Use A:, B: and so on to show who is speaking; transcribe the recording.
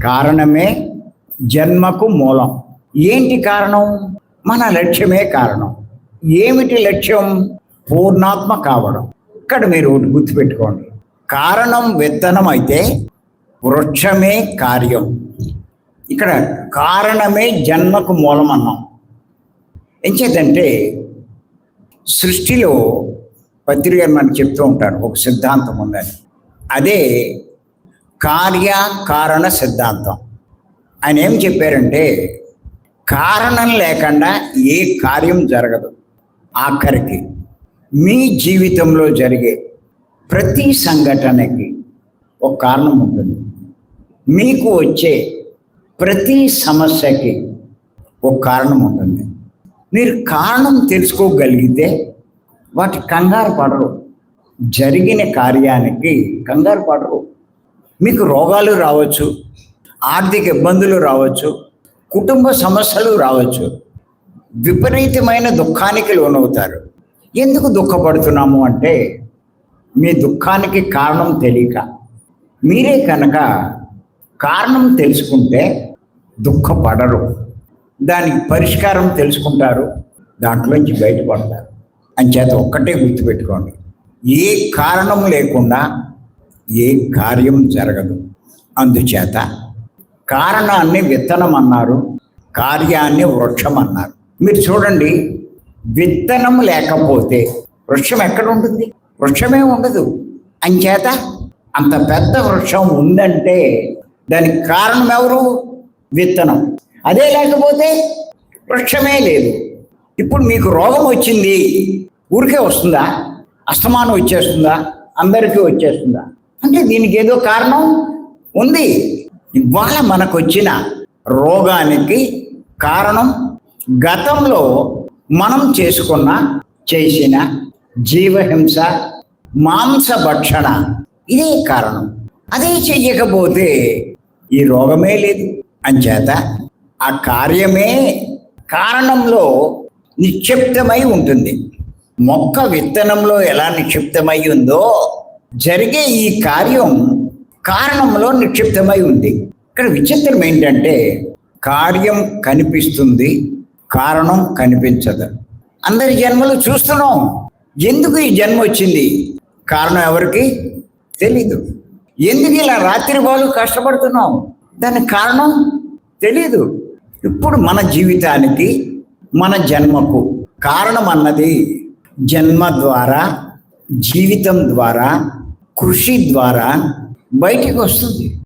A: కారణమే జన్మకు మూలం. ఏంటి కారణం? మన లక్ష్యమే కారణం. ఏమిటి లక్ష్యం? పూర్ణాత్మ కావడం. ఇక్కడ మీరు ఒకటి గుర్తుపెట్టుకోండి, కారణం విత్తనం అయితే వృక్షమే కార్యం. ఇక్కడ కారణమే జన్మకు మూలం అన్నాం. ఎంచేతంటే సృష్టిలో పత్రిక మనకు చెప్తూ ఉంటారు, ఒక సిద్ధాంతం ఉందని, అదే కార్యకారణ సిద్ధాంతం. ఆయన ఏం చెప్పారంటే కారణం లేకుండా ఏ కార్యం జరగదు. ఆఖరికి మీ జీవితంలో జరిగే ప్రతి సంఘటనకి ఒక కారణం ఉంటుంది. మీకు వచ్చే ప్రతి సమస్యకి ఒక కారణం ఉంటుంది. మీరు కారణం తెలుసుకోగలిగితే వాటి కంగారు పడరు. జరిగిన కార్యానికి కంగారు పడరు. మీకు రోగాలు రావచ్చు, ఆర్థిక ఇబ్బందులు రావచ్చు, కుటుంబ సమస్యలు రావచ్చు, విపరీతమైన దుఃఖానికి లోనవుతారు. ఎందుకు దుఃఖపడుతున్నాము అంటే మీ దుఃఖానికి కారణం తెలియక. మీరే కనుక కారణం తెలుసుకుంటే దుఃఖపడరు, దానికి పరిష్కారం తెలుసుకుంటారు, దాంట్లోంచి బయటపడతారు. అంచేత ఒక్కటే గుర్తుపెట్టుకోండి, ఏ కారణం లేకుండా ఏ కార్యం జరగదు. అందుచేత కారణాన్ని విత్తనం అన్నారు, కార్యాన్ని వృక్షం అన్నారు. మీరు చూడండి, విత్తనం లేకపోతే వృక్షం ఎక్కడ ఉంటుంది? వృక్షమే ఉండదు. అంచేత అంత పెద్ద వృక్షం ఉందంటే దానికి కారణం ఎవరు? విత్తనం. అదే లేకపోతే వృక్షమే లేదు. ఇప్పుడు మీకు రోగం వచ్చింది, ఊరికే వస్తుందా? అస్తమానం వచ్చేస్తుందా? అందరికీ వచ్చేస్తుందా? అంటే దీనికి ఏదో కారణం ఉంది. ఇవాళ మనకు వచ్చిన రోగానికి కారణం గతంలో మనం చేసిన జీవహింస, మాంసభక్షణ, ఇదే కారణం. అదే చెయ్యకపోతే ఈ రోగమే లేదు. అంచేత ఆ కార్యమే కారణంలో నిక్షిప్తమై ఉంటుంది. మొక్క విత్తనంలో ఎలా నిక్షిప్తమై ఉందో జరిగే ఈ కార్యం కారణంలో నిక్షిప్తమై ఉంది. ఇక్కడ విచిత్రం ఏంటంటే కార్యం కనిపిస్తుంది, కారణం కనిపించదు. అందరి జన్మలు చూస్తున్నాం. ఎందుకు ఈ జన్మ వచ్చింది? కారణం ఎవరికి తెలీదు. ఎందుకు ఇలా రాత్రి బాలు కష్టపడుతున్నాం? దానికి కారణం తెలీదు. ఇప్పుడు మన జీవితానికి, మన జన్మకు కారణం అన్నది జన్మ ద్వారా, జీవితం ద్వారా, కృషి ద్వారా బయటికి వస్తుంది.